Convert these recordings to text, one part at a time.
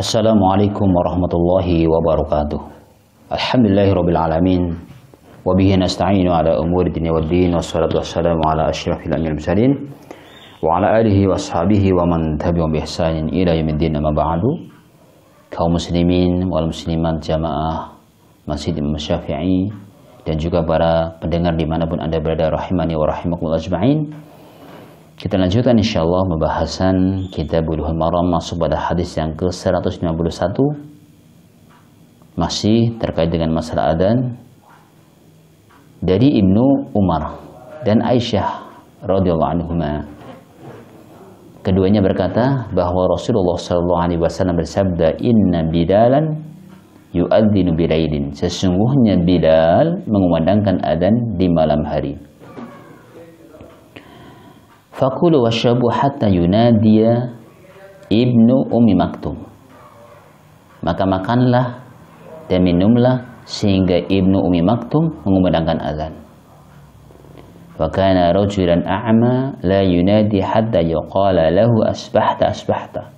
Assalamualaikum warahmatullahi wabarakatuh. Alhamdulillahirabbil alamin. Wa bihi nasta'inu ala umuri dunya waddin. Wassalatu wassalamu ala asyrafil anbiya'il mursalin wa ala alihi washabihi wa man tabi'ahum bi ihsanin ila yaumiddin. Amma ba'du. Kaum muslimin wal muslimat jamaah Masjid Imam Syafi'i dan juga para pendengar dimanapun Anda berada, rahimani wa rahimakumullah ajma'in. Kita lanjutkan insyaallah pembahasan Kitab Bulughul Maram, masuk pada hadis yang ke-151, masih terkait dengan masalah adzan, dari Ibnu Umar dan Aisyah radhiyallahu anhuma. Keduanya berkata bahwa Rasulullah sallallahu alaihi wasallam bersabda, "Inna Bilalan yu'adzinu bilailin." Sesungguhnya Bilal mengumandangkan adzan di malam hari. Fakulu washrabu hatta yunadiya Ibnu Ummi Maktum. Maka makanlah dan minumlah sehingga Ibnu Ummi Maktum mengumandangkan azan. Wa kana rajulan a'ma la yunadi hatta yuqala lahu asbahta asbahta.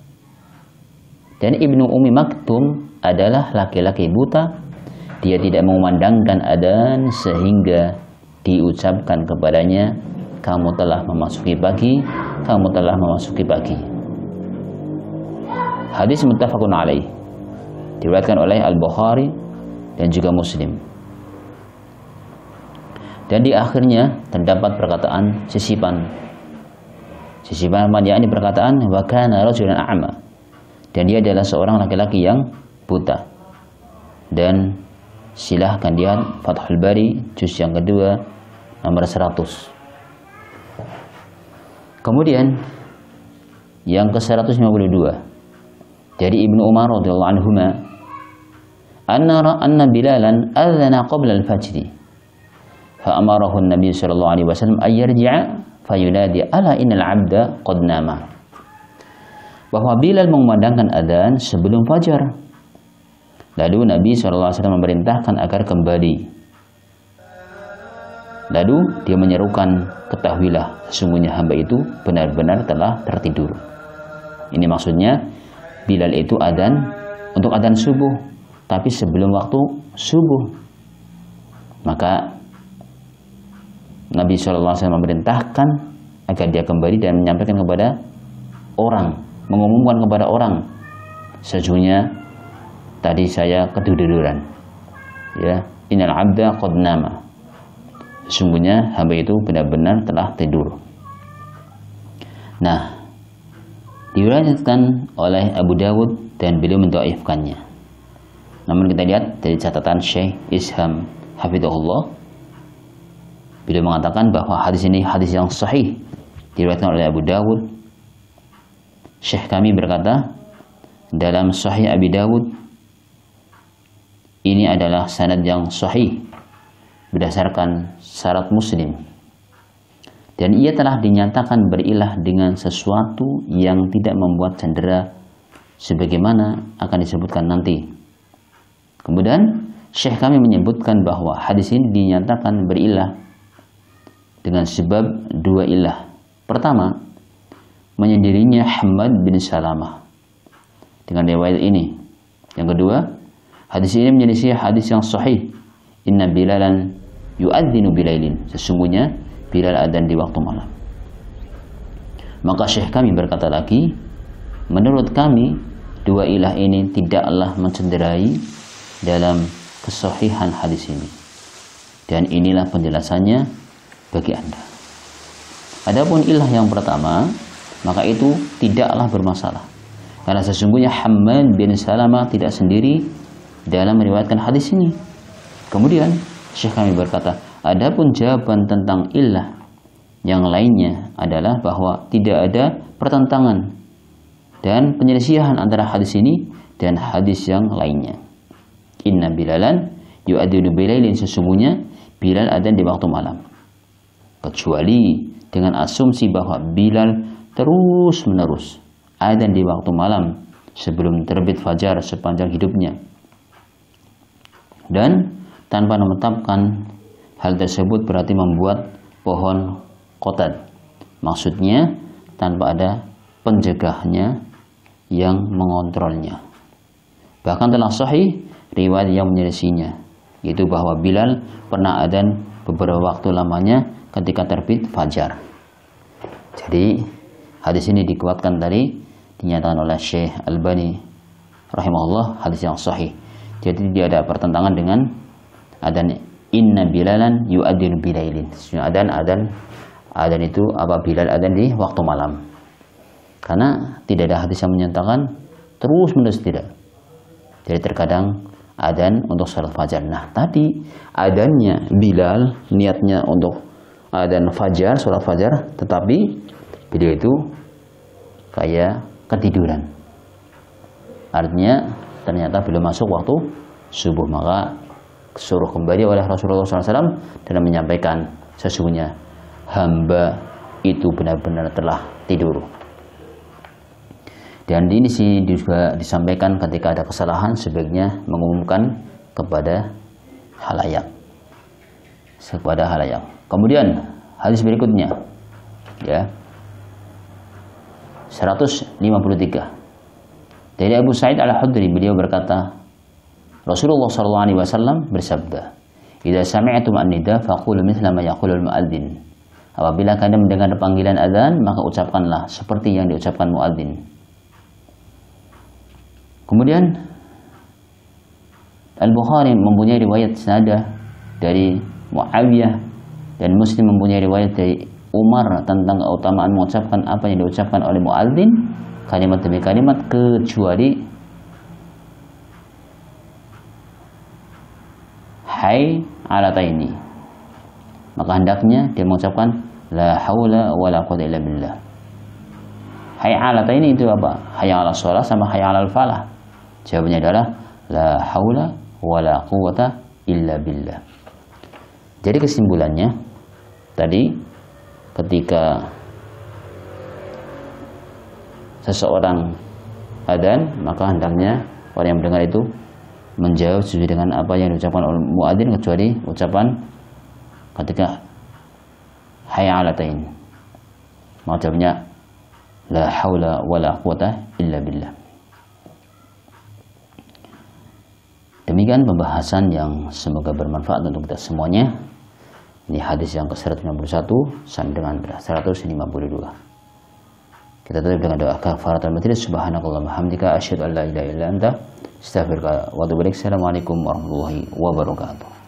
Dan Ibnu Ummi Maktum adalah laki-laki buta. Dia tidak mengumandangkan azan sehingga diucapkan kepadanya, kamu telah memasuki pagi, kamu telah memasuki pagi. Hadis muttafaqun alaih, diriwayatkan oleh Al-Bukhari dan juga Muslim. Dan di akhirnya terdapat perkataan sisipan. Sisipan yakni perkataan wa kana rajulan a'ma. Dan dia adalah seorang laki-laki yang buta. Dan silahkan lihat Fathul Bari juz yang kedua nomor 100. Kemudian yang ke-152 dari Ibnu Umar radhiyallahu anhuma, anna Bilalan adzana qabla al-fajr fa amarahu an-nabiy sallallahu alaihi wasallam ay yarji'a fayunadi ala innal 'abda qad nama. Bahwa Bilal mengumandangkan adzan sebelum fajar. Lalu Nabi sallallahu alaihi wasallam memerintahkan agar kembali. Lalu dia menyerukan, ketahuilah sesungguhnya hamba itu benar-benar telah tertidur. Ini maksudnya Bilal itu adzan untuk adzan subuh, tapi sebelum waktu subuh. Maka Nabi SAW memerintahkan agar dia kembali dan menyampaikan kepada orang, mengumumkan kepada orang, sesungguhnya tadi saya ketiduran. Ya, innal 'abda qad nama. Sesungguhnya hamba itu benar-benar telah tidur. Nah, diriwayatkan oleh Abu Dawud dan beliau mendhaifkannya. Namun kita lihat dari catatan Syekh Isham hafizahullah, beliau mengatakan bahwa hadis ini hadis yang sahih, diriwayatkan oleh Abu Dawud. Syekh kami berkata, dalam Sahih Abi Dawud ini adalah sanad yang sahih berdasarkan syarat Muslim, dan ia telah dinyatakan berilah dengan sesuatu yang tidak membuat cedera sebagaimana akan disebutkan nanti. Kemudian Syekh kami menyebutkan bahwa hadis ini dinyatakan berilah dengan sebab dua ilah. Pertama, menyendirinya Hammad bin Salamah dengan riwayat ini. Yang kedua, hadis ini menjadi hadis yang sahih. Inna Bilalan yu'adzinu bilailin. Sesungguhnya Bilal adzan di waktu malam. Maka Syekh kami berkata lagi, menurut kami dua ilah ini tidaklah mencederai dalam kesahihan hadis ini. Dan inilah penjelasannya bagi Anda. Adapun ilah yang pertama, maka itu tidaklah bermasalah. Karena sesungguhnya Hammad bin Salamah tidak sendiri dalam meriwayatkan hadis ini. Kemudian Syekh kami berkata, adapun jawaban tentang illah yang lainnya adalah bahwa tidak ada pertentangan dan penyelisihan antara hadis ini dan hadis yang lainnya. Inna Bilalan yu'adzinu bilailin. Sesungguhnya Bilal adzan di waktu malam. Kecuali dengan asumsi bahwa Bilal terus-menerus adzan di waktu malam sebelum terbit fajar sepanjang hidupnya. Dan tanpa menetapkan hal tersebut berarti membuat pohon qotad. Maksudnya tanpa ada penjagahnya yang mengontrolnya. Bahkan telah sahih riwayat yang menyelisihinya, yaitu bahwa Bilal pernah adzan beberapa waktu lamanya ketika terbit fajar. Jadi hadis ini dikuatkan tadi, dinyatakan oleh Syekh Albani rahimahullah hadis yang sahih. Jadi tidak ada pertentangan dengan adzan inna bilalan yu'adzinu bilailin. Adzan itu apabila adzan di waktu malam. Karena tidak ada hadis yang menyatakan terus-menerus, tidak. Jadi terkadang adzan untuk salat fajar. Nah, tadi adzannya Bilal niatnya untuk adzan fajar, salat fajar, tetapi beliau itu kayak ketiduran. Artinya ternyata belum masuk waktu subuh, maka suruh kembali oleh Rasulullah SAW dan menyampaikan sesungguhnya hamba itu benar-benar telah tidur. Dan ini sih juga disampaikan ketika ada kesalahan sebaiknya mengumumkan kepada halayak. Kemudian hadis berikutnya, ya, 153 dari Abu Sa'id Al-Khudri, beliau berkata, Rasulullah SAW bersabda, "Idza sami'tum an-nida faqulu mithla ma yaqulul mu'adzin." Apabila kalian mendengar panggilan adzan, maka ucapkanlah seperti yang diucapkan muadzin. Kemudian Al-Bukhari mempunyai riwayat senadah dari Muawiyah dan Muslim mempunyai riwayat dari Umar tentang keutamaan mengucapkan apa yang diucapkan oleh muadzin kalimat demi kalimat kecuali hai alataini, maka hendaknya dia mengucapkan la haula wala quwwata illa billah. Hai alataini itu apa? Hayya 'alas shalah sama hayya 'alal falah. Jawabannya adalah la haula wala quwwata illa billah. Jadi kesimpulannya tadi, ketika seseorang adzan, maka hendaknya orang yang mendengar itu menjawab sesuai dengan apa yang diucapkan oleh muadzin kecuali ucapan ketika hayya 'alatain. Maka jawabnya la haula wala quwwata illa billah. Demikian pembahasan yang semoga bermanfaat untuk kita semuanya. Ini hadis yang ke-151 sampai dengan 152. Kita tutup dengan doa kafaratul majlis. Subhanakallahumma hamdika asyhadu an la ilaha illa anta astaghfiruka wa atubu ilaik. Assalamualaikum warahmatullahi wabarakatuh.